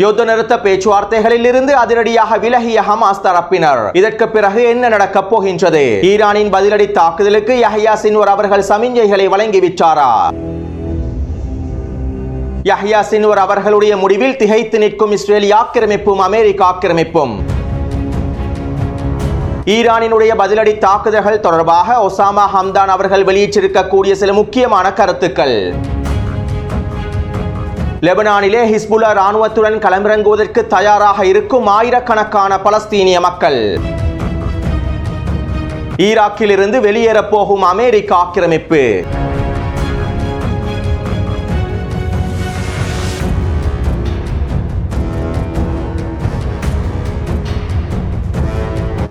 யுத்த நிறுத்த பேச்சுவார்த்தைகளில் இருந்து அதிரடியாக விலகிய ஹமாஸ் தரப்பினர். இதற்கு பிறகு என்ன நடக்கப் போகின்றது? ஈரானின் பதிலடி தாக்குதலுக்கு யஹ்யா சின்வர் அவர்கள் சமிஞ்சைகளை வழங்கிவிட்டாரா? யஹ்யா சின்வர் அவர்களுடைய முடிவில் திகைத்து நிற்கும் இஸ்ரேலிய ஆக்கிரமிப்பும் அமெரிக்க ஆக்கிரமிப்பும். ஈரானினுடைய பதிலடி தாக்குதல்கள் தொடர்பாக ஒசாமா ஹம்தான் அவர்கள் வெளியிட்டிருக்கக்கூடிய சில முக்கியமான கருத்துக்கள். லெபனானிலே ஹிஸ்புல்லா ராணுவத்துடன் களமிறங்குவதற்கு தயாராக இருக்கும் ஆயிரக்கணக்கான பலஸ்தீனிய மக்கள். ஈராக்கில் இருந்து வெளியேறப் போகும் அமெரிக்க ஆக்கிரமிப்பு.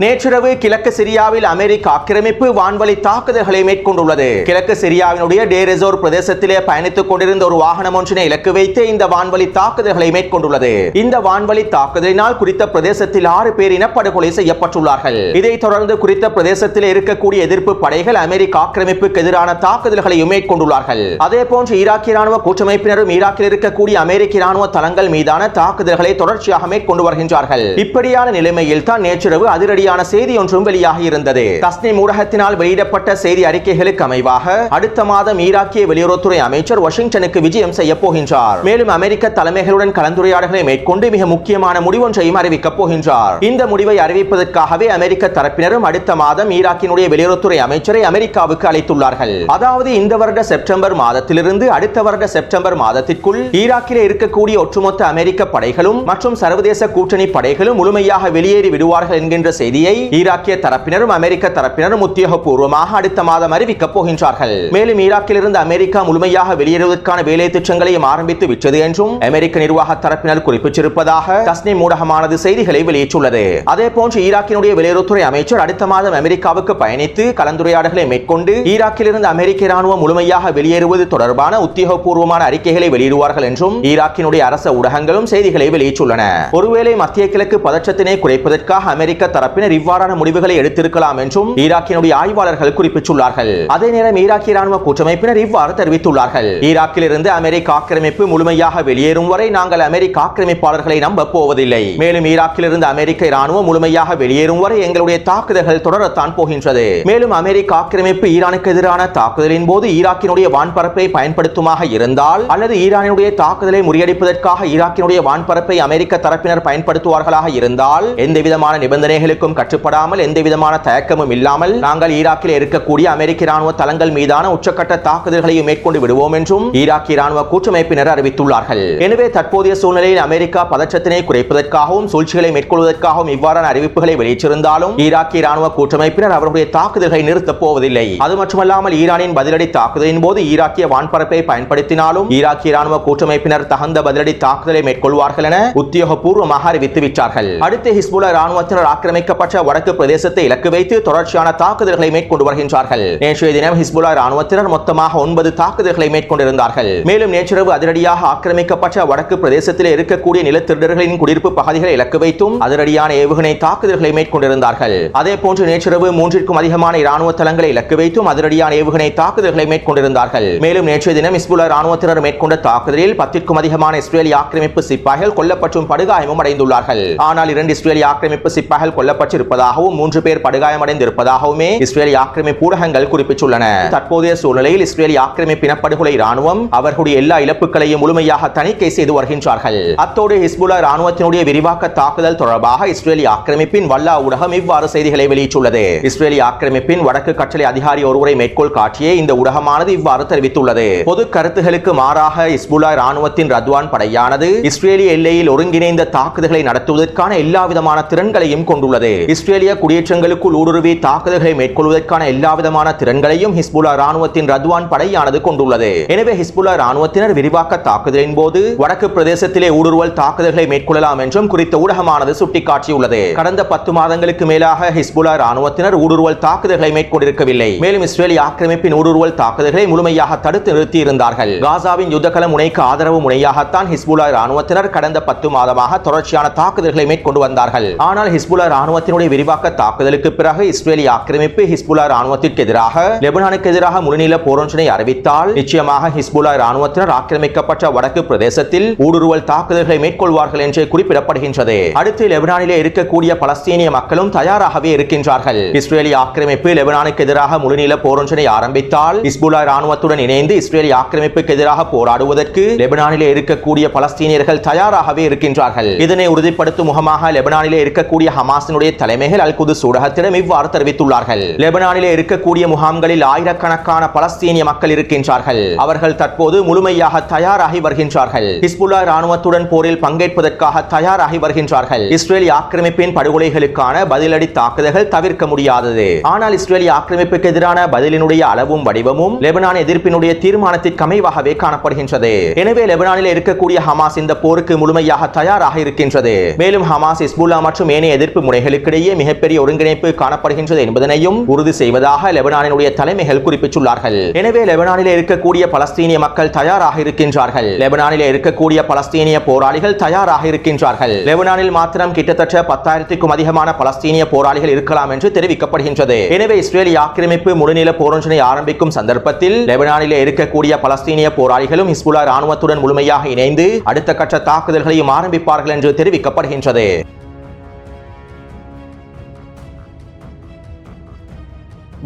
நேற்றிரவு கிழக்கு சிரியாவில் அமெரிக்க ஆக்கிரமிப்பு வான்வழி தாக்குதல்களை மேற்கொண்டுள்ளது. கிழக்கு சிரியாவினுடைய டேரெசோர் பிரதேசத்திலே பயணித்துக் கொண்டிருந்த ஒரு வாகனம் ஒன்றினை இலக்கு வைத்து இந்த வான்வழி தாக்குதல்களை மேற்கொண்டுள்ளது. இந்த வான்வழி தாக்குதலினால் குறித்த பிரதேசத்தில் 6 பேர் இனப்படுகொலை செய்யப்பட்டுள்ளார்கள். இதைத் தொடர்ந்து குறித்த பிரதேசத்தில் இருக்கக்கூடிய எதிர்ப்பு படைகள் அமெரிக்க ஆக்கிரமிப்புக்கு எதிரான தாக்குதல்களையும் மேற்கொண்டுள்ளார்கள். அதே போன்று ஈராக்கிய ராணுவ கூட்டமைப்பினரும் ஈராக்கில் இருக்கக்கூடிய அமெரிக்க ராணுவ தளங்கள் மீதான தாக்குதல்களை தொடர்ச்சியாக மேற்கொண்டு வருகின்றார்கள். இப்படியான நிலைமையில் தான் நேற்றிரவு அதிரடியான செய்தி ஒன்றும் வெளியாகி இருந்தது. தஸ்னீம் ஊடகத்தினால் வெளியிடப்பட்ட செய்தி அறிக்கைகளுக்கு அமைவாக அடுத்த மாதம் ஈராக்கிய வெளியுறவுத்துறை அமைச்சர் வாஷிங்டனுக்கு விஜயம் செய்ய போகின்றார். மேலும் அமெரிக்க தலைமைகளுடன் கலந்துரையாடல்களை மேற்கொண்டு மிக முக்கியமான முடிவொன்றையும் அறிவிக்கப் போகின்றார். இந்த முடிவை அறிவிப்பதற்காகவே அமெரிக்க தரப்பினரும் அடுத்த மாதம் ஈராக்கினுடைய வெளியுறவுத்துறை அமைச்சரை அமெரிக்காவுக்கு அழைத்துள்ளார்கள். அதாவது இந்த வருட செப்டம்பர் மாதத்திலிருந்து அடுத்த வருட செப்டம்பர் மாதத்திற்குள் ஈராக்கிலே இருக்கக்கூடிய ஒட்டுமொத்த அமெரிக்க படைகளும் மற்றும் சர்வதேச கூட்டணி படைகளும் முழுமையாக வெளியேறி விடுவார்கள் என்கின்ற செய்தியை ஈராக்கிய தரப்பினரும் அமெரிக்க தரப்பினரும் உத்தியோகபூர்வமாக அடுத்த மாதம் அறிவிக்கப் போகின்றார்கள். மேலும் ஈராக்கில் இருந்து அமெரிக்கா முழுமையாக வெளியேறுவதற்கான வேலை திட்டங்களையும் ஆரம்பித்து விட்டது என்றும் அமெரிக்க நிர்வாக தரப்பினர் குறிப்பிட்டிருப்பதாக தஸ்னீம் ஊடகமானது செய்திகளை வெளியிட்டுள்ளது. அதே போன்று ஈராக்கினுடைய வெளியுறவுத்துறை அமைச்சர் அடுத்த மாதம் அமெரிக்காவுக்கு பயணித்து கலந்துரையாடல்களை மேற்கொண்டு ஈராக்கில் இருந்து அமெரிக்க ராணுவம் முழுமையாக வெளியேறுவது தொடர்பான உத்தியோகபூர்வமான அறிக்கைகளை வெளியிடுவார்கள் என்றும் ஈராக்கினுடைய அரச ஊடகங்களும் செய்திகளை வெளியிட்டுள்ளன. ஒருவேளை மத்திய கிழக்கு பதற்றத்தினை குறைப்பதற்காக அமெரிக்க தரப்பினர் இவ்வாறான முடிவுகளை எடுத்திருக்கலாம் என்றும் ஈராக்கினுடைய ஆய்வாளர்கள் குறிப்பிட்டுள்ளார்கள். அதே நேரம் ஈராக்கிய ராணுவ கூட்டமைப்பினர் இவ்வாறு தெரிவித்துள்ளார்கள். ஈராக்கில் இருந்து அமெரிக்க ஆக்கிரமிப்பு முழுமையாக வெளியேறும் வரை நாங்கள் அமெரிக்க ஆக்கிரமிப்பாளர்களை நம்ப போவதில்லை. மேலும் ஈராக்கில் இருந்து அமெரிக்க ராணுவம் முழுமையாக வெளியேறும் வரை எங்களுடைய தாக்குதல்கள் தொடரத்தான் போகின்றது. மேலும் அமெரிக்க ஆக்கிரமிப்பு ஈரானுக்கு எதிரான தாக்குதலின் போது ஈராக்கினுடைய வான்பரப்பை பயன்படுத்துமாக இருந்தால் அல்லது ஈரானுடைய தாக்குதலை முறியடிப்பதற்காக ஈராக்கினுடைய வான்பரப்பை அமெரிக்க தரப்பினர் பயன்படுத்துவார்களாக இருந்தால் எந்தவிதமான நிபந்தனைகளுக்கும் கட்டுப்படாமல் எந்தவிதமான தயக்கமும் இல்லாமல் நாங்கள் ஈராக்கில் இருக்கக்கூடிய அமெரிக்க ராணுவ தளங்கள் மீதான உச்சக்கட்ட தாக்குதல்களையும் மேற்கொண்டு விடுவோம் என்றும் ஈராக்கிய ராணுவ கூட்டமைப்பினர் அறிவித்துள்ளார்கள். எனவே தற்போதைய சூழ்நிலையில் அமெரிக்கா பதற்றத்தினை குறைப்பதற்காகவும் சூழ்ச்சிகளை மேற்கொள்வதற்காகவும் இவ்வாறான அறிவிப்புகளை வெளியிட்டிருந்தாலும் ஈராக்கிய ராணுவ கூட்டமைப்பினர் அவர்களுடைய தாக்குதல்களை நிறுத்தப் போவதில்லை. அது மட்டுமல்லாமல் ஈரானின் பதிலடி தாக்குதலின் போது ஈராக்கிய வான்பரப்பை பயன்படுத்தினாலும் ஈராக்கிய ராணுவ கூட்டமைப்பினர் தகுந்த பதிலடி தாக்குதலை மேற்கொள்வார்கள் என உத்தியோகபூர்வமாக அறிவித்துவிட்டார்கள். அடுத்து ஹிஸ்புல்லா ராணுவத்தினர் ஆக்கிரமிக்கப்பட்ட வடக்கு பிரதேசத்தை இலக்கு வைத்து தொடர்ச்சியான தாக்குதல்களை மேற்கொண்டு வருகின்றார்கள். நேற்றைய தினம் ஹிஸ்புல்லா ராணுவத்தினர் மொத்தமாக 9 தாக்குதல்களை மேற்கொண்டிருந்தார்கள். மேலும் நேற்றிரவு அதிரடியாக ஆக்கிரமிக்கப்பட்ட வடக்கு பிரதேசத்தில் இருக்கக்கூடிய நிலத்திருடர்களின் குடியிருப்பு பகுதிகளை இலக்கு வைத்தும் அதிரடியான ஏவுகணை தாக்குதல்களை மேற்கொண்டிருந்தார்கள். அதே போன்று நேற்றிரவு 3ற்கும் அதிகமான இராணுவ தளங்களை இலக்கு வைத்தும் அதிரடியான ஏவுகணை தாக்குதல்களை மேற்கொண்டிருந்தார்கள். மேலும் நேற்றைய தினம் ஹிஸ்புல்லா ராணுவத்தினர் மேற்கொண்ட தாக்குதலில் 10ற்கும் அதிகமான இஸ்ரேலிய ஆக்கிரமிப்பு சிப்பாய்கள் கொல்லப்பட்டும் படுகாயமும் அடைந்துள்ளார்கள். ஆனால் 2 இஸ்ரேலிய ஆக்கிரமிப்பு சிப்பாய்கள் கொல்லப்பட்டிருப்பதாகவும் 3 பேர் படுகாயமடைந்திருப்பதாகவுமே இஸ்ரேலிய ஆக்கிரமிப்பு ஊடகங்கள் குறிப்பிட்டுள்ளன. தற்போதைய சூழ்நிலையில் இஸ்ரேலிய ஆக்கிரமிப்பு இனப்படுகொலை ராணுவம் அவர்களுடைய எல்லா இழப்புகளையும் முழுமையாக தணிக்கை செய்து வருகின்றார்கள். அத்தோடு ஹிஸ்புல்லா ராணுவத்தினுடைய விரிவாக்க தாக்குதல் தொடர்பாக இஸ்ரேலிய ஆக்கிரமிப்பின் வல்லா ஊடகம் இவ்வாறு செய்திகளை வெளியிட்டுள்ளது. இஸ்ரேலிய ஆக்கிரமிப்பின் வடக்கு கட்டளை அதிகாரி ஒருவரை மேற்கோள் காட்டிய இந்த ஊடகமானது இவ்வாறு தெரிவித்துள்ளது. பொது கருத்துகளுக்கு மாறாக ஹிஸ்புல்லா ராணுவத்தின் ரத்வான் படையானது இஸ்ரேலிய எல்லையில் ஒருங்கிணைந்த தாக்குதல்களை நடத்துவதற்கான எல்லா விதமான திறன்களையும் கொண்டுள்ளது. இஸ்ரேலிய குடியேற்றங்களுக்குள் ஊடுருவி தாக்குதல்களை மேற்கொள்வதற்கான எல்லாவிதமான திறன்களையும் ஹிஸ்புல்லா ராணுவத்தின் ரத்வான் படையானது கொண்டுள்ளது. எனவே ஹிஸ்புல்லா ராணுவத்தினர் விரிவாக்க தாக்குதலின் போது வடக்கு பிரதேசத்திலே ஊடுருவல் தாக்குதல்களை மேற்கொள்ளலாம் என்றும் குறித்த ஊடகமானது சுட்டிக்காட்டியுள்ளது. கடந்த 10 மாதங்களுக்கு மேலாக ஹிஸ்புல்லா ராணுவத்தினர் ஊடுருவல் தாக்குதல்களை மேற்கொண்டிருக்கவில்லை. மேலும் இஸ்ரேலிய ஆக்கிரமிப்பின் ஊடுருவல் தாக்குதல்களை முழுமையாக தடுத்து நிறுத்தி இருந்தார்கள். காசாவின் யுத்தகல முனைக்கு ஆதரவு முனையாகத்தான் ஹிஸ்புல்லா ராணுவத்தினர் கடந்த 10 மாதமாக தொடர்ச்சியான தாக்குதல்களை மேற்கொண்டு வந்தார்கள். ஆனால் ஹிஸ்புல்லா ராணுவத்தின் ராணுவத்தினுடைய விரிவாக்க தாக்குதலுக்கு பிறகு இஸ்ரேலிய ஆக்கிரமிப்பு ஹிஸ்புல்லா ராணுவத்திற்கு எதிராக லெபனானுக்கு எதிராக முழுநீள போரொன்றினை அறிவித்தால் நிச்சயமாக ஹிஸ்புல்லா ராணுவத்தினர் ஆக்கிரமிக்கப்பட்ட வடக்கு பிரதேசத்தில் ஊடுருவல் தாக்குதல்களை மேற்கொள்வார்கள் என்று குறிப்பிடப்படுகின்றது. அடுத்து லெபனானிலே இருக்கக்கூடிய பலஸ்தீனிய மக்களும் தயாராகவே இருக்கின்றார்கள். இஸ்ரேலிய ஆக்கிரமிப்பு லெபனானுக்கு எதிராக முழுநீள போரொன்றினை ஆரம்பித்தால் ஹிஸ்புல்லா ராணுவத்துடன் இணைந்து இஸ்ரேலிய ஆக்கிரமிப்புக்கு எதிராக போராடுவதற்கு லெபனானிலே இருக்கக்கூடிய பலஸ்தீனியர்கள் தயாராகவே இருக்கின்றார்கள். இதனை உறுதிப்படுத்தும் முகமாக லெபனானிலே இருக்கக்கூடிய ஹமாஸினுடைய தலைமைகள் அல் குதுஸ் ஊடகத்திடம் இவ்வாறு தெரிவித்துள்ளார்கள். லெபனானிலே இருக்கக்கூடிய முகாம்களில் ஆயிரக்கணக்கான பலஸ்தீனிய மக்கள் இருக்கின்றார்கள். அவர்கள் தற்போது முழுமையாக தயாராகி வருகின்றார்கள். ஹிஸ்புல்லா ராணுவத்துடன் போரில் பங்கேற்பதற்காக தயாராகி வருகின்றார்கள். இஸ்ரேலிய ஆக்கிரமிப்பின் படுகொலைகளுக்கான பதிலடி தாக்குதல்கள் தவிர்க்க முடியாதது. ஆனால் இஸ்ரேலிய ஆக்கிரமிப்புக்கு எதிரான பதிலினுடைய அளவும் வடிவமும் லெபனான் எதிர்ப்பினுடைய தீர்மானத்திற்கு அமைவாகவே காணப்படுகின்றது. எனவே லெபனானில் இருக்கக்கூடிய ஹமாஸ் இந்த போருக்கு முழுமையாக தயாராக இருக்கின்றது. மேலும் ஹமாஸ், ஹிஸ்புல்லா மற்றும் ஏனைய எதிர்ப்பு முனைகளுக்கிடையே மிகப்பெரிய ஒருங்கிணைப்பு காணப்படுகின்றது என்பதனையும் உறுதி செய்வதாக லெபனானினுடைய தலைமைகள் குறிப்பிட்டுள்ளார்கள். எனவே லெபனானில் இருக்கக்கூடிய பலஸ்தீனிய மக்கள் தயாராக இருக்கின்றார்கள். லெபனானில் இருக்கக்கூடிய பலஸ்தீனிய போராளிகள் தயாராக இருக்கின்றார்கள். லெபனானில் மாத்திரம் கிட்டத்தட்ட 10,000க்கும் அதிகமான பலஸ்தீனிய போராளிகள் இருக்கலாம் என்று தெரிவிக்கப்படுகின்றது. எனவே இஸ்ரேலிய ஆக்கிரமிப்பு முழுநீள போரொன்றினை ஆரம்பிக்கும் சந்தர்ப்பத்தில் லெபனானில் இருக்கக்கூடிய பலஸ்தீனிய போராளிகளும் ஹிஸ்புல்லா ராணுவத்துடன் முழுமையாக இணைந்து அடுத்த கட்ட தாக்குதல்களையும் ஆரம்பிப்பார்கள் என்று தெரிவிக்கப்படுகின்றது.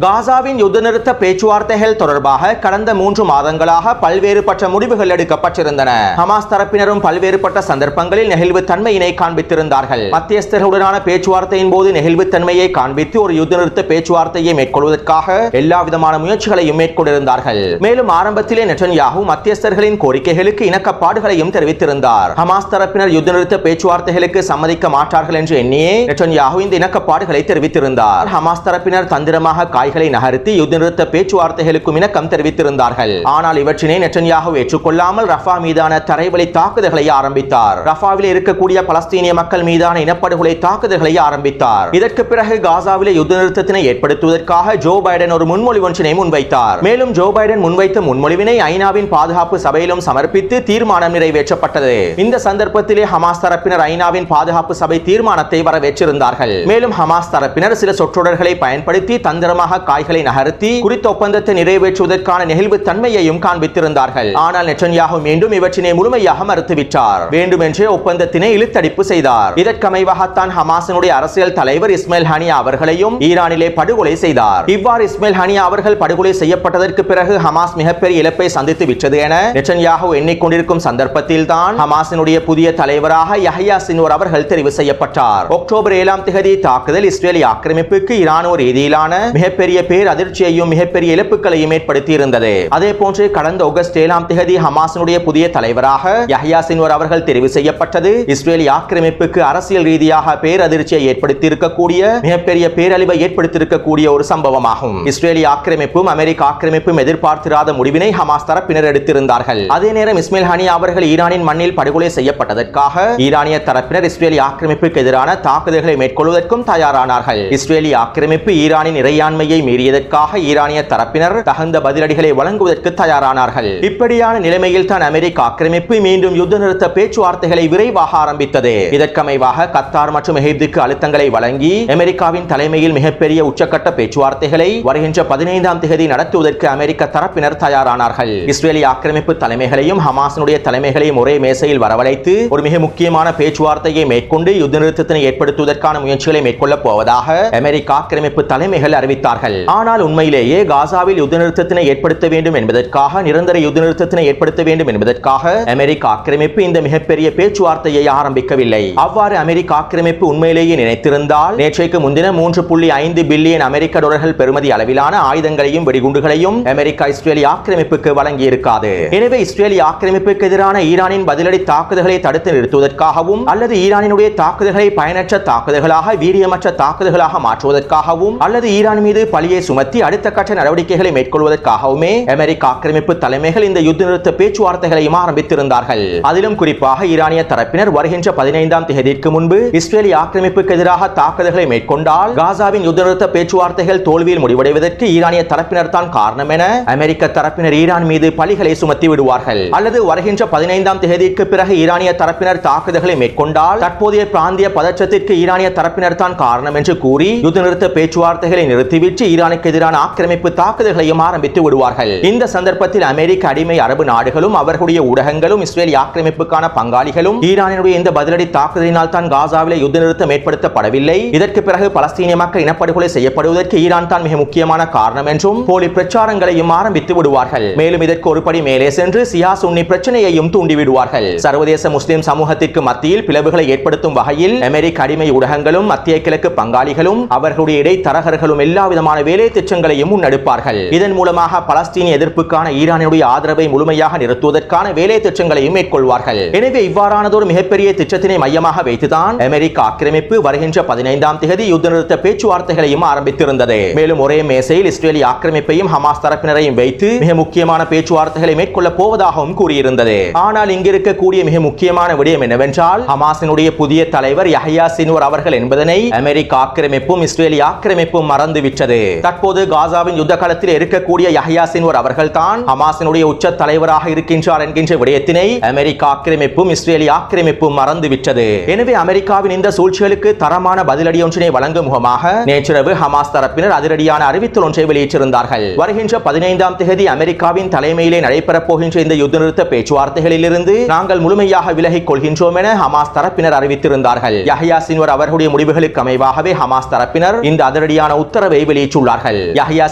காசாவின் யுத்த நிறுத்த பேச்சுவார்த்தைகள் தொடர்பாக கடந்த 3 மாதங்களாக பல்வேறுபட்ட முடிவுகள் எடுக்கப்பட்டிருந்தன. ஹமாஸ் தரப்பினரும் பல்வேறுபட்ட சந்தர்ப்பங்களில் நெகிழ்வுத்தன்மையினை காண்பித்திருந்தார்கள். மத்தியஸ்தர்களுடனான பேச்சுவார்த்தையின் போது நெகிழ்வுத்தன்மையை காண்பித்து ஒரு யுத்த நிறுத்த பேச்சுவார்த்தையை மேற்கொள்வதற்காக எல்லா விதமான முயற்சிகளையும் மேற்கொண்டிருந்தார்கள். மேலும் ஆரம்பத்திலே நெட்டன்யாஹூ மத்தியஸ்தர்களின் கோரிக்கைகளுக்கு இணக்கப்பாடுகளையும் தெரிவித்திருந்தார். ஹமாஸ் தரப்பினர் யுத்த நிறுத்த பேச்சுவார்த்தைகளுக்கு சம்மதிக்க மாட்டார்கள் என்று எண்ணியே நெட்டன்யாஹூ இந்த இணக்கப்பாடுகளை தெரிவித்திருந்தார். ஹமாஸ் தரப்பினர் தந்திரமாக நகர்த்தி யுத்த நிறுத்த பேச்சுவார்த்தைகளுக்கும் இணக்கம் தெரிவித்திருந்தார்கள். ஆனால் இவற்றினை நெட்டன்யாஹூ ஏற்றுக்கொள்ளாமல் ரஃபா மீதான தரைவழி தாக்குதல்களை ஆரம்பித்தார். ரஃபாவில் இருக்கக்கூடிய பலஸ்தீனிய மக்கள் மீதான இனப்படுகொலை தாக்குதல்களை ஆரம்பித்தார். இதற்கு பிறகு காசாவிலே யுத்த நிறுத்தத்தினை ஏற்படுத்துவதற்காக ஜோ பைடன் ஒரு முன்மொழிவு ஒன்றினை முன்வைத்தார். மேலும் ஜோ பைடன் முன்வைத்த முன்மொழிவினை ஐநாவின் பாதுகாப்பு சபையிலும் சமர்ப்பித்து தீர்மானம் நிறைவேற்றப்பட்டது. இந்த சந்தர்ப்பத்திலே ஹமாஸ் தரப்பினர் ஐநாவின் பாதுகாப்பு சபை தீர்மானத்தை வரவேற்றிருந்தார்கள். மேலும் ஹமாஸ் தரப்பினர் சில சொற்றொடர்களை பயன்படுத்தி தந்திரமாக காய்களை நகர்த்தி குறித்த ஒப்பந்தத்தை நிறைவேற்றுவதற்கான நெகிழ்வு தன்மையையும் காண்பித்திருந்தார்கள். ஆனால் நெட்டன்யாஹூ மீண்டும் இவற்றினை முழுமையாக மறுத்துவிட்டார். வேண்டுமென்றே ஒப்பந்தத்தினை இழுத்தடிப்பு செய்தார். இதற்கமைவாகத்தான் ஹமாஸினுடைய அரசியல் தலைவர் இஸ்மாயில் ஹனியா அவர்களையும் ஈரானிலே படுகொலை செய்தார். இவ்வாறு இஸ்மாயில் ஹனியா அவர்கள் படுகொலை செய்யப்பட்டதற்கு பிறகு ஹமாஸ் மிகப்பெரிய இழப்பை சந்தித்து விட்டது என நெட்டன்யாஹூ எண்ணிக்கொண்டிருக்கும் சந்தர்ப்பத்தில் தான் ஹமாஸினுடைய புதிய தலைவராக யஹ்யா சின்வார் அவர்கள் தெரிவு செய்யப்பட்டார். அக்டோபர் 7ஆம் தேதி தாக்குதல் இஸ்ரேலிய ஆக்கிரமிப்புக்கு இராணுவ ரீதியிலான மிகப்பெரிய பேர் அதிர்ச்சியையும் மிகப்பெரிய இழப்புகளையும் ஏற்படுத்தி இருந்தது. அதே போன்று கடந்த ஆகஸ்ட் 7ஆம் தேதி ஹமாஸினுடைய புதிய தலைவராக யஹ்யா சின்வார் அவர்கள் தெரிவு செய்யப்பட்டது இஸ்ரேலிய ஆக்கிரமிப்புக்கு அரசியல் ரீதியாக பேரதிர்ச்சியை ஏற்படுத்தி இருக்கக்கூடிய மிகப்பெரிய பேரழிவை ஏற்படுத்தி இருக்கக்கூடிய ஒரு சம்பவமாகும். இஸ்ரேலிய ஆக்கிரமிப்பும் அமெரிக்க ஆக்கிரமிப்பும் எதிர்பார்த்திராத முடிவினை ஹமாஸ் தரப்பினர் எடுத்திருந்தார்கள். அதே நேரம் இஸ்மாயில் ஹனியா அவர்கள் ஈரானின் மண்ணில் படுகொலை செய்யப்பட்டதற்காக ஈரானிய தரப்பினர் இஸ்ரேலிய ஆக்கிரமிப்புக்கு எதிரான தாக்குதல்களை மேற்கொள்வதற்கும் தயாரானார்கள். இஸ்ரேலிய ஆக்கிரமிப்பு ஈரானின் இறையாண்மையை மீறியதற்காக ஈரானிய தரப்பினர் தகுந்த பதிலடிகளை வழங்குவதற்கு தயாரானார்கள். இப்படியான நிலைமையில் தான் அமெரிக்க ஆக்கிரமிப்பு மீண்டும் யுத்த நிறுத்த பேச்சுவார்த்தைகளை விரைவாக ஆரம்பித்தது. இதற்கமைவாக கத்தார் மற்றும் எகிப்துக்கு அழுத்தங்களை வழங்கி அமெரிக்காவின் தலைமையில் மிகப்பெரிய உச்சக்கட்ட பேச்சுவார்த்தைகளை வருகின்ற 15ஆம் தேதி நடத்துவதற்கு அமெரிக்க தரப்பினர் தயாரானார்கள். இஸ்ரேலிய ஆக்கிரமிப்பு தலைமைகளையும் ஹமாஸினுடைய தலைமைகளையும் ஒரே மேசையில் வரவழைத்து ஒரு மிக முக்கியமான பேச்சுவார்த்தையை மேற்கொண்டு யுத்த நிறுத்தத்தினை ஏற்படுத்துவதற்கான முயற்சிகளை மேற்கொள்ளப் போவதாக அமெரிக்க ஆக்கிரமிப்பு தலைமைகள் அறிவித்தார்கள். ஆனால் உண்மையிலேயே காசாவில் யுத்த நிறுத்தத்தினை ஏற்படுத்த வேண்டும் என்பதற்காக நிரந்தர யுத்த நிறுத்தத்தினை ஏற்படுத்த வேண்டும் என்பதற்காக அமெரிக்க ஆக்கிரமிப்பு இந்த மிகப்பெரிய பேச்சுவார்த்தையை ஆரம்பிக்கவில்லை. அவ்வாறு அமெரிக்க ஆக்கிரமிப்பு உண்மையிலேயே நினைத்திருந்தால் நேற்றைக்கு முன்தினம் 3.5 பில்லியன் அமெரிக்க டாலர்கள் பெறுமதி அளவிலான ஆயுதங்களையும் வெடிகுண்டுகளையும் அமெரிக்கா இஸ்ரேலிய ஆக்கிரமிப்புக்கு வழங்கி இருக்காது. எனவே இஸ்ரேலிய ஆக்கிரமிப்புக்கு எதிரான ஈரானின் பதிலடி தாக்குதல்களை தடுத்து நிறுத்துவதற்காகவும் அல்லது ஈரானினுடைய தாக்குதல்களை பயனற்ற தாக்குதல்களாக வீரியமற்ற தாக்குதல்களாக மாற்றுவதற்காகவும் அல்லது ஈரான் மீது பழியை சுமத்தி அடுத்த கட்ட நடவடிக்கைகளை மேற்கொள்வதற்காகவுமே அமெரிக்க ஆக்கிரமிப்பு தலைமைகள் இந்த யுத்த நிறுத்த பேச்சுவார்த்தைகளையும் ஆரம்பித்திருந்தார்கள். அதிலும் குறிப்பாக ஈரானிய தரப்பினர் வருகின்ற 15ஆம் தேதிக்கு முன்பு இஸ்ரேலிய ஆக்கிரமிப்புக்கு எதிராக தாக்குதல்களை மேற்கொண்டால் காசாவின் யுத்த நிறுத்த பேச்சுவார்த்தைகள் தோல்வியில் முடிவடைவதற்கு ஈரானிய தரப்பினர் தான் காரணம் என அமெரிக்க தரப்பினர் ஈரான் மீது பழிகளை சுமத்தி விடுவார்கள். அல்லது வருகின்ற 15ஆம் தேதிக்கு பிறகு ஈரானிய தரப்பினர் தாக்குதல்களை மேற்கொண்டால் தற்போதைய பிராந்திய பதற்றத்திற்கு ஈரானிய தரப்பினர் தான் காரணம் என்று கூறி யுத்த நிறுத்த பேச்சுவார்த்தைகளை நிறுத்திவிட்டு ஈரானுக்கு எதிரான ஆக்கிரமிப்பு தாக்குதல்களையும் ஆரம்பித்து விடுவார்கள். இந்த சந்தர்ப்பத்தில் அமெரிக்க அடிமை அரபு நாடுகளும் அவர்களுடைய ஊடகங்களும் இஸ்ரேலிய ஆக்கிரமிப்புக்கான பங்காளிகளும் ஈரானுடைய இந்த பதிலடி தாக்குதலினால் தான் காசாவிலே யுத்த நிறுத்தம் ஏற்படுத்தப்படவில்லை, இதற்கு பிறகு பலஸ்தீனிய மக்கள் இனப்படுகொலை செய்யப்படுவதற்கு ஈரான் தான் மிக முக்கியமான காரணம் என்றும் போலி பிரச்சாரங்களையும் ஆரம்பித்து விடுவார்கள். மேலும் இதற்கு ஒருபடி மேலே சென்று சியா சுன்னி பிரச்சனையையும் தூண்டிவிடுவார்கள். சர்வதேச முஸ்லிம் சமூகத்திற்கு மத்தியில் பிளவுகளை ஏற்படுத்தும் வகையில் அமெரிக்க அடிமை ஊடகங்களும் மத்திய கிழக்கு பங்காளிகளும் அவர்களுடைய இடைத்தரகர்களும் எல்லா விதமான வேலை திட்டங்களையும் முன்னெடுப்பார்கள். இதன் மூலமாக பலஸ்தீனிய எதிர்ப்புக்கான ஈரானுடைய ஆதரவை முழுமையாக நிறுத்துவதற்கான வேலை திட்டங்களையும் மேற்கொள்வார்கள். எனவே இவ்வாறானதொரு மிகப்பெரிய திட்டத்தினை மையமாக வைத்துதான் அமெரிக்க ஆக்கிரமிப்பு வருகின்ற 15ஆம் தேதி யுத்த நிறுத்த பேச்சுவார்த்தைகளையும் ஆரம்பித்திருந்தது. மேலும் ஒரே மேசையில் இஸ்ரேலிய ஆக்கிரமிப்பையும் ஹமாஸ் தரப்பினரையும் வைத்து மிக முக்கியமான பேச்சுவார்த்தைகளை மேற்கொள்ள போவதாகவும் கூறியிருந்தது. ஆனால் இங்கு இருக்கக்கூடிய மிக முக்கியமான விடயம் என்னவென்றால் ஹமாஸினுடைய புதிய தலைவர் யஹ்யா சின்வர் அவர்கள் என்பதனை அமெரிக்க ஆக்கிரமிப்பும் இஸ்ரேலிய ஆக்கிரமிப்பும் மறந்துவிட்டது. தற்போது காசாவின் யுத்த களத்தில் இருக்கக்கூடிய யஹ்யா சின்வர் அவர்கள் தான் ஹமாஸினுடைய உச்ச தலைவராக இருக்கின்றார் என்கின்ற விடயத்தினை அமெரிக்க ஆக்கிரமிப்பும் இஸ்ரேலிய ஆக்கிரமிப்பும் மறந்துவிட்டது. எனவே அமெரிக்காவின் இந்த சூழ்ச்சிகளுக்கு தரமான பதிலடி ஒன்றினை வழங்கும் முகமாக நேற்றிரவு ஹமாஸ் தரப்பினர் அதிரடியான அறிவித்தல் ஒன்றை வெளியிட்டிருந்தார்கள். வருகின்ற 15ஆம் தேதி அமெரிக்காவின் தலைமையிலே நடைபெறப் போகின்ற இந்த யுத்த நிறுத்த பேச்சுவார்த்தைகளில் இருந்து நாங்கள் முழுமையாக விலகிக் கொள்கின்றோம் என ஹமாஸ் தரப்பினர் அறிவித்திருந்தார்கள். யஹ்யா சின்வர் அவர்களுடைய முடிவுகளுக்கு அமைவாகவே ஹமாஸ் தரப்பினர் இந்த அதிரடியான உத்தரவை வெளியிட்டுள்ளார்கள். யஹ்யா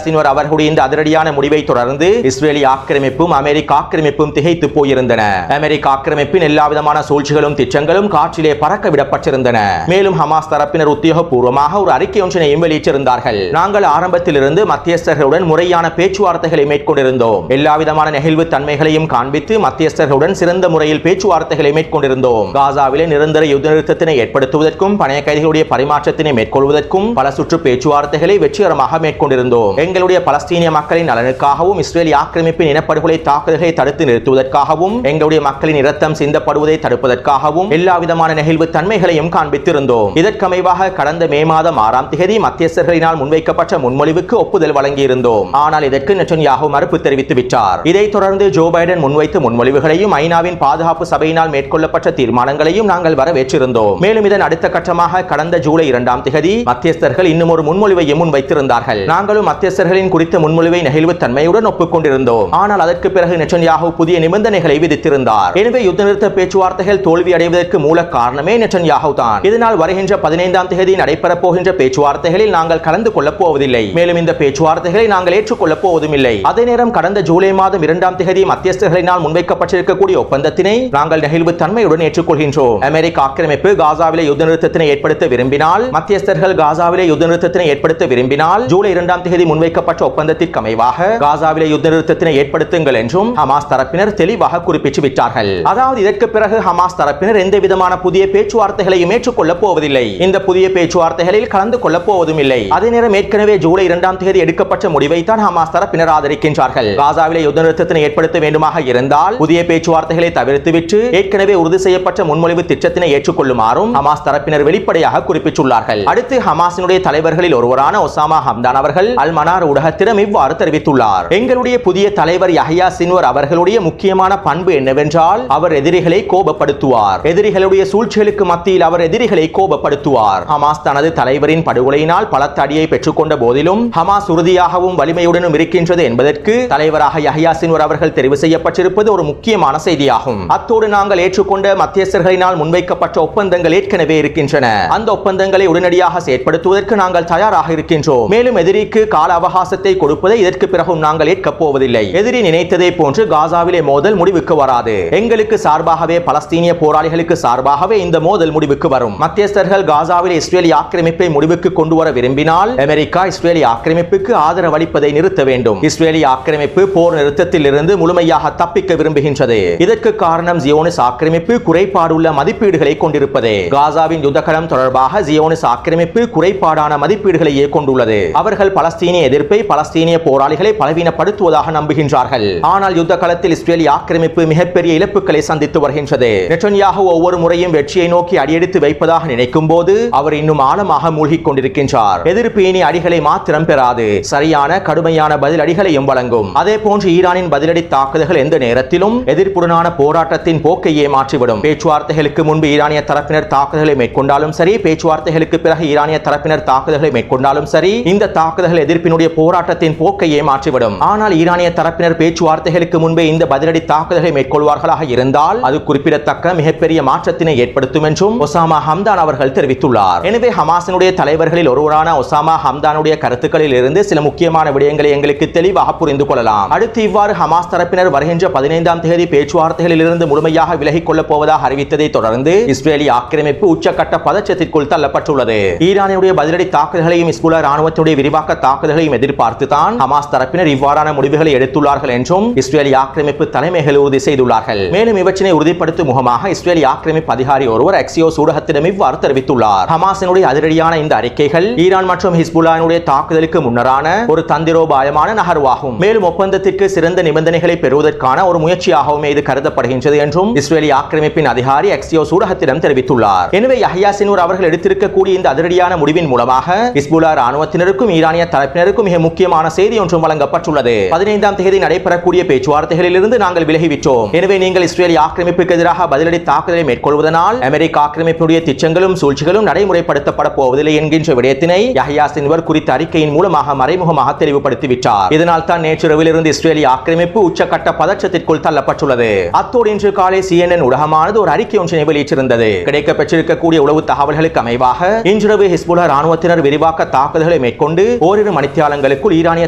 சின்வர் அவர்களுடைய இந்த அதிரடியான முடிவை தொடர்ந்து இஸ்ரேலிய ஆக்கிரமிப்பும் அமெரிக்க ஆக்கிரமிப்பும் திகைத்து போயிருந்தன. அமெரிக்க ஆக்கிரமிப்பின் எல்லா விதமான சூழ்ச்சிகளும் திட்டங்களும் காற்றிலே பறக்க விடப்பட்டிருந்தன. மேலும் ஹமாஸ் தரப்பினர் உத்தியோகபூர்வமாக ஒரு அறிக்கை ஒன்றினையும் வெளியிட்டிருந்தார்கள். நாங்கள் ஆரம்பத்திலிருந்து மத்தியஸ்தர்களுடன் முறையான பேச்சுவார்த்தைகளை மேற்கொண்டிருந்தோம். எல்லா விதமான நெகிழ்வு தன்மைகளையும் காண்பித்து மத்தியஸ்தர்களுடன் சிறந்த முறையில் பேச்சுவார்த்தைகளை மேற்கொண்டிருந்தோம். காசாவிலே நிரந்தர யுத்த நிறுத்தத்தினை ஏற்படுத்துவதற்கும் பணைய கைதிகளுடைய பரிமாற்றத்தினை மேற்கொள்வதற்கும் பல சுற்று பேச்சுவார்த்தைகளை வெற்றிகரமாக மேற்கொண்டிருந்தோம். எங்களுடைய பலஸ்தீனிய மக்களின் நலனுக்காகவும் இஸ்ரேலிய ஆக்கிரமிப்பின் இனப்படுகொலை தாக்குதல்களை தடுத்து நிறுத்துவதற்காகவும் எங்களுடைய மக்களின் இரத்தம் சிந்தப்படுவதை தடுப்பதற்காகவும் எல்லா விதமான நெகிழ்வு தன்மைகளையும் காண்பித்திருந்தோம். இதற்கமைவாக கடந்த மே மாதம் 6ஆம் தேதி மத்தியஸ்தர்களினால் முன்வைக்கப்பட்ட முன்மொழிவுக்கு ஒப்புதல் வழங்கியிருந்தோம். ஆனால் இதற்கு நெட்டன்யாஹு மறுப்பு தெரிவித்து விட்டார். இதைத் தொடர்ந்து ஜோ பைடன் முன்வைத்த முன்மொழிவுகளையும் ஐநாவின் பாதுகாப்பு சபையினால் மேற்கொள்ளப்பட்ட தீர்மானங்களையும் நாங்கள் வரவேற்றிருந்தோம். மேலும் இதன் அடுத்த கட்டமாக கடந்த ஜூலை 2ஆம் தேதி மத்தியஸ்தர்கள் இன்னும் ஒரு முன்மொழிவையும் முன்வைத்திருந்தார்கள். நாங்களும் மத்தியஸ்தர்களின் குறித்த முன்மொழிவை நெகிழ்வு தன்மையுடன் ஒப்புக்கொண்டிருந்தோம். ஆனால் அதற்கு பிறகு நெட்டன்யாஹு புதிய நிபந்தனைகளை விதித்திருந்தார். எனவே யுத்த நிறுத்த பேச்சுவார்த்தைகள் தோல்வி அடைவதற்கு மூல காரணமே நெட்டன்யாஹு தான். இதனால் வருகின்ற 15ஆம் தேதி நடைபெறப் போகின்ற பேச்சுவார்த்தைகளில் நாங்கள் கலந்து கொள்ளப் போவதில்லை. மேலும் இந்த பேச்சுவார்த்தைகளை நாங்கள் ஏற்றுக்கொள்ளப் போவதும் இல்லை. அதே நேரம் கடந்த ஜூலை மாதம் 2ஆம் தேதி மத்தியஸ்தர்களினால் முன்வைக்கப்பட்டிருக்கக்கூடிய ஒப்பந்தத்தினை நாங்கள் நெகிழ்வு தன்மையுடன் ஏற்றுக்கொள்கின்றோம். அமெரிக்க ஆக்கிரமிப்பு காசாவிலே யுத்த நிறுத்தத்தினை ஏற்படுத்த விரும்பினால் மத்தியஸ்தர்கள் காசாவிலே யுத்த நிறுத்தத்தினை ஏற்படுத்த விரும்பினால் ஜூலை 2ஆம் தேதி முன்வைக்கப்பட்ட ஒப்பந்தத்திற்கு அமைவாக காசாவிலே யுத்த நிறுத்தத்தினை ஏற்படுத்துங்கள் என்றும் ஹமாஸ் தரப்பினர் தெளிவாக குறிப்பிட்டு விட்டார்கள். அதாவது இதற்கு பிறகு ஹமாஸ் தரப்பினர் எந்த விதமான புதிய பேச்சுவார்த்தைகளையும் ஏற்றுக்கொள்ளப் போவதில்லை. இந்த புதிய பேச்சுவார்த்தைகளில் கலந்து கொள்ளப் போவதும் இல்லை. அதே நேரம் ஏற்கனவே ஜூலை 2ஆம் தேதி எடுக்கப்பட்ட முடிவை தான் ஹமாஸ் தரப்பினர் ஆதரிக்கின்றார்கள். காசாவிலே யுத்த நிறுத்தத்தினை ஏற்படுத்த வேண்டுமாக இருந்தால் புதிய பேச்சுவார்த்தைகளை தவிர்த்துவிட்டு ஏற்கனவே உறுதி செய்யப்பட்ட முன்மொழிவு திட்டத்தினை ஏற்றுக்கொள்ளுமாறும் ஹமாஸ் தரப்பினர் வெளிப்படையாக குறிப்பிட்டுள்ளார்கள். அடுத்து ஹமாஸினுடைய தலைவர்களில் ஒருவரான ஒசாமா ஹம்தான் அவர்கள் அல் மனார் ஊடகத்திடம் இவ்வாறு தெரிவித்துள்ளார். எங்களுடைய புதிய தலைவர் யஹ்யா சின்வர் அவர்களுடைய முக்கியமான பண்பு என்னவென்றால் அவர் எதிரிகளை கோபப்படுத்துவார். எதிரிகளுடைய சூழ்ச்சிகளுக்கு மத்தியில் அவர் எதிரிகளை கோபப்படுத்துவார். ஹமாஸ் தனது தலைவரின் படுகொலையினால் பலத்த அடியை பெற்றுக்கொண்ட போதிலும் ஹமாஸ் உறுதியாகவும் வலிமையுடனும் இருக்கின்றது என்பதற்கு தலைவராக யஹ்யா சின்வர் அவர்கள் தெரிவு செய்யப்பட்டிருப்பது ஒரு முக்கியமான செய்தியாகும். அத்தோடு நாங்கள் ஏற்றுக்கொண்ட மத்தியஸ்தர்களினால் முன்வைக்கப்பட்ட ஒப்பந்தங்கள் ஏற்கனவே இருக்கின்றன. அந்த ஒப்பந்தங்களை உடனடியாக செயற்படுத்துவதற்கு நாங்கள் தயாராக இருக்கின்றோம். மேலும் எதிரிக்கு கால அவகாசத்தை கொடுப்பதை இதற்கு பிறகும் நாங்கள் ஏற்கப் போவதில்லை. எதிரி நினைத்ததை போன்று காசாவிலே மோதல் முடிவுக்கு வராது. எங்களுக்கு சார்பாகவே பலஸ்தீனிய போராளிகளுக்கு சார்பாகவே இந்த மோதல் முடிவுக்கு வரும். மத்தியஸ்தர்கள் காசாவிலே இஸ்ரேலிய ஆக்கிரமிப்பை முடிவுக்கு கொண்டு வர விரும்பினால் அமெரிக்கா இஸ்ரேலிய ஆக்கிரமிப்புக்கு ஆதரவு அளிப்பதை நிறுத்த வேண்டும். இஸ்ரேலிய ஆக்கிரமிப்பு போர் நிறுத்தத்தில் இருந்து முழுமையாக தப்பிக்க விரும்புகின்றது. இதற்கு காரணம் ஜியோனிஸ் ஆக்கிரமிப்பு குறைபாடுள்ள மதிப்பீடுகளை கொண்டிருப்பதே. காசாவின் யுத்தகலம் தொடர்பாக ஜியோனிஸ் ஆக்கிரமிப்பு குறைபாடான மதிப்பீடுகளையே கொண்டுள்ளது. அவர்கள் பலஸ்தீனிய எதிர்ப்பை பலஸ்தீனிய போராளிகளை பலவீனப்படுத்துவதாக நம்புகின்றார்கள். ஆனால் யுத்த களத்தில் இஸ்ரேலிய ஆக்கிரமிப்பு மிகப்பெரிய இழப்புகளை சந்தித்து வருகின்றது. நெட்டன்யாஹு ஒவ்வொரு முறையும் வெற்றியை நோக்கி அடியெடுத்து வைப்பதாக நினைக்கும் போது அவர் இன்னும் ஆழமாக மூழ்கிக் கொண்டிருக்கின்றார். எதிர்ப்பு இனி அடிகளை மாத்திரம் பெறாது, சரியான கடுமையான பதில் அடிகளையும் வழங்கும். அதே போன்று ஈரானின் பதிலடி தாக்குதல்கள் எந்த நேரத்திலும் எதிர்ப்புடனான போராட்டத்தின் போக்கையே மாற்றிவிடும். பேச்சுவார்த்தைகளுக்கு முன்பு ஈரானிய தரப்பினர் தாக்குதல்களை மேற்கொண்டாலும் சரி, பேச்சுவார்த்தைகளுக்கு பிறகு ஈரானிய தரப்பினர் தாக்குதல்களை மேற்கொண்டாலும் சரி, இந்த தாக்குதல்கள் எதிர்ப்பினுடைய போராட்டத்தின் போக்கையே மாற்றிவிடும். ஆனால் ஈரானிய தரப்பினர் பேச்சுவார்த்தைகளுக்கு முன்பே இந்த பதிலடி தாக்குதல்களை மேற்கொள்வார்களாக இருந்தால் அது குறிப்பிடத்தக்க மிகப்பெரிய மாற்றத்தினை ஏற்படுத்தும் என்றும் ஒசாமா ஹம்தான் அவர்கள் தெரிவித்துள்ளார். எனவே ஹமாஸினுடைய தலைவர்களில் ஒருவரான ஒசாமா ஹம்தானுடைய கருத்துக்களில் இருந்து சில முக்கியமான விடயங்களை எங்களுக்கு தெளிவாக புரிந்து கொள்ளலாம். அடுத்து இவ்வாறு ஹமாஸ் தரப்பினர் வருகின்ற 15ஆம் தேதி பேச்சுவார்த்தைகளில் இருந்து முழுமையாக விலகிக் கொள்ளப் போவதாக அறிவித்ததை தொடர்ந்து இஸ்ரேலிய ஆக்கிரமிப்பு உச்சக்கட்ட பதற்றத்திற்குள் தள்ளப்பட்டுள்ளது. ஈரானுடைய பதிலடி தாக்குதல்களையும் ஹிஸ்புல்லாஹ் ராணுவத்தினுடைய விரிவாக்க தாக்குதல்களையும் எதிர்பார்த்துதான் ஹமாஸ் தரப்பினர் இவ்வாறான முடிவுகளை எடுத்துள்ளார்கள் என்றும் இஸ்ரேலிய ஆக்கிரமிப்பு தலைமைகள் உறுதி செய்துள்ளார்கள். மேலும் இவற்றினை உறுதிப்படுத்தும் முகமாக இஸ்ரேலிய ஆக்கிரமிப்பு அதிகாரி ஒருவர் எக்ஸியோஸ் ஊடகத்திடம் இவ்வாறு தெரிவித்துள்ளார். ஹமாஸினுடைய அதிரடியான இந்த அறிக்கைகள் ஈரான் மற்றும் ஹிஸ்புல்லாஹ்வுடைய தாக்குதலுக்கு முன்னரான ஒரு தந்திரோபாயமான நகர்வாகும். மேலும் ஒப்பந்தத்திற்கு சிறந்த நிபந்தனைகளை பெறுவதற்கான ஒரு முயற்சியாகவும் இது கருதப்படுகின்றது என்றும் இஸ்ரேலிய ஆக்கிரமிப்பின் அதிகாரி எக்ஸியோஸ் ஊடகத்திடம் தெரிவித்துள்ளார். எனவே யஹ்யா சின்வர் அவர்கள் எடுத்திருக்கக்கூடிய இந்த அதிரடியான முடிவின் மூலமாக ஹிஸ்புல்லாஹ் ராணுவத்தினருக்கும் ஈரானிய தரப்பினருக்கும் மிக முக்கியமான செய்தி ஒன்றும் வழங்கப்பட்டுள்ளது. 15ஆம் தேதி நடைபெறக்கூடிய பேச்சுவார்த்தைகளில் இருந்து நாங்கள் விலகிவிட்டோம். எனவே நீங்கள் இஸ்ரேலிய ஆக்கிரமிப்புக்கு எதிராக பதிலடி தாக்குதலை மேற்கொள்வதனால் அமெரிக்க ஆக்கிரமிப்புடைய திட்டங்களும் சூழ்ச்சிகளும் நடைமுறைப்படுத்தப்பட போவதில்லை என்கின்ற விடயத்தினை யஹ்யா சின்வர் குறித்த அறிக்கையின் மூலமாக மறைமுகமாக தெளிவுபடுத்திவிட்டார். இதனால் தான் நேற்றிரவிலிருந்து இஸ்ரேலிய ஆக்கிரமிப்பு உச்சக்கட்ட பதற்றத்திற்குள் தள்ளப்பட்டுள்ளது. அத்தோடு இன்று காலை CNN ஊடகமானது ஒரு அறிக்கை ஒன்றினை வெளியிட்டிருந்தது. கிடைக்கப்பெற்றிருக்கக்கூடிய உளவு தகவல்களுக்கு அமைவாக இன்றிரவு ஹிஸ்புல்லாஹ் ராணுவத்தினர் விரிவாக்க தாக்குதல்களை மேற்கொண்டு ஓரிரு மணித்தியாலங்களுக்குள் ஈரானிய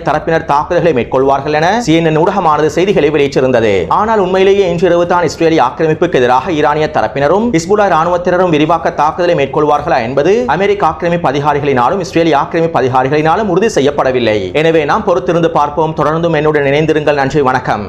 தரப்பினர் தாக்குதல்களை மேற்கொள்வார்கள் என CNN ஊடகமானது செய்திகளை வெளியிட்டிருந்தது. ஆனால் உண்மையிலேயே இன்றிரவு தான் இஸ்ரேலிய ஆக்கிரமிப்புக்கு எதிராக ஈரானிய தரப்பினரும் ஹிஸ்புல்லாஹ் ராணுவத்தினரும் விரிவாக்க தாக்குதலை மேற்கொள்வார்களா என்பது அமெரிக்க ஆக்கிரமிப்பு அதிகாரிகளினாலும் இஸ்ரேலிய ஆக்கிரமிப்பு அதிகாரிகளினாலும் உறுதி செய்யப்படவில்லை. எனவே நாம் பொறுத்திருந்து பார்ப்போம். தொடர்ந்தும் என்னுடன் இணைந்திருங்கள். நன்றி, வணக்கம்.